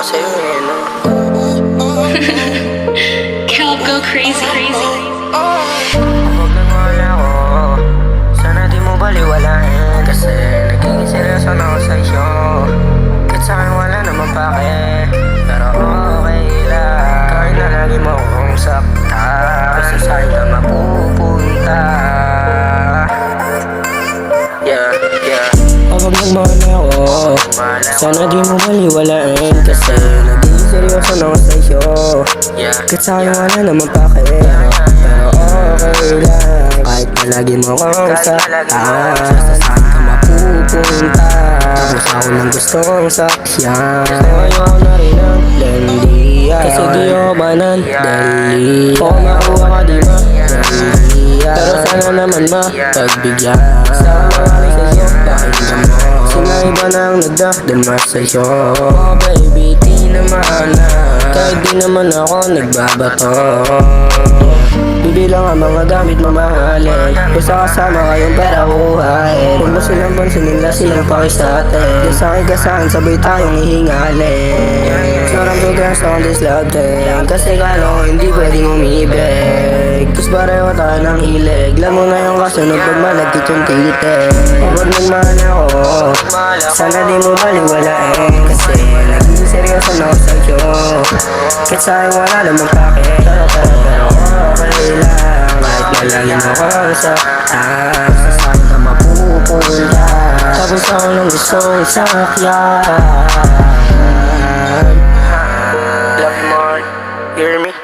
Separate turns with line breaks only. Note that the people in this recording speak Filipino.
sa'yo eh, no?
Caleb, go crazy.
Huwag nang wala ko, sana di mo baliwalain. Kasi naging seryoso na ako sa'yo. Kahit sa'kin wala naman pake, pero okay lang. Kahit na lagi mo akong sakta, kasi sa'yo ka mapupunta. Yeah. Huwag nang wala ko, sana di mo baliwalain. Kasi naging seryoso na ako sa'yo. Kahit sa'kin wala naman pake, pero okay lang. Kahit na lagi mo akong saktan, saan ka mapupunta? Tapos ako lang gusto kong sakyan. Ayoko na rin ang landiya, kasi di ako manandali. Kung makuha ka di manandaliya, pero sana naman mapagbigyan. Saka marami sa'yo, pakinggan mo. Sina iba nang nagdadama sa'yo. Oh baby, di naman na, kahit di naman ako nagbabato. Bibilang ang mga gamit mamahalin, basta kasama kayong pera buhay. Kung mo silang pansinin na silang pakisatin, di sa'kin ka sa'kin sabay tayong ihingalin. Sarang progress on this love thing, kasi kala ko hindi pwedeng umibig. Tapos pareho tayo ng hilig, alam mo na yung kasunod pag malagkit yung titig. Huwag nagmahal ako, sana di mo baliwalain. Kasi naging seryoso na ako sa'yo. Kahit sa'kin wala namang pake, pero okay lang. Kahit nalangin mo kong saktan, saan ka mapupunta? Tapos ako lang gustong sakyan. Love more, hear me?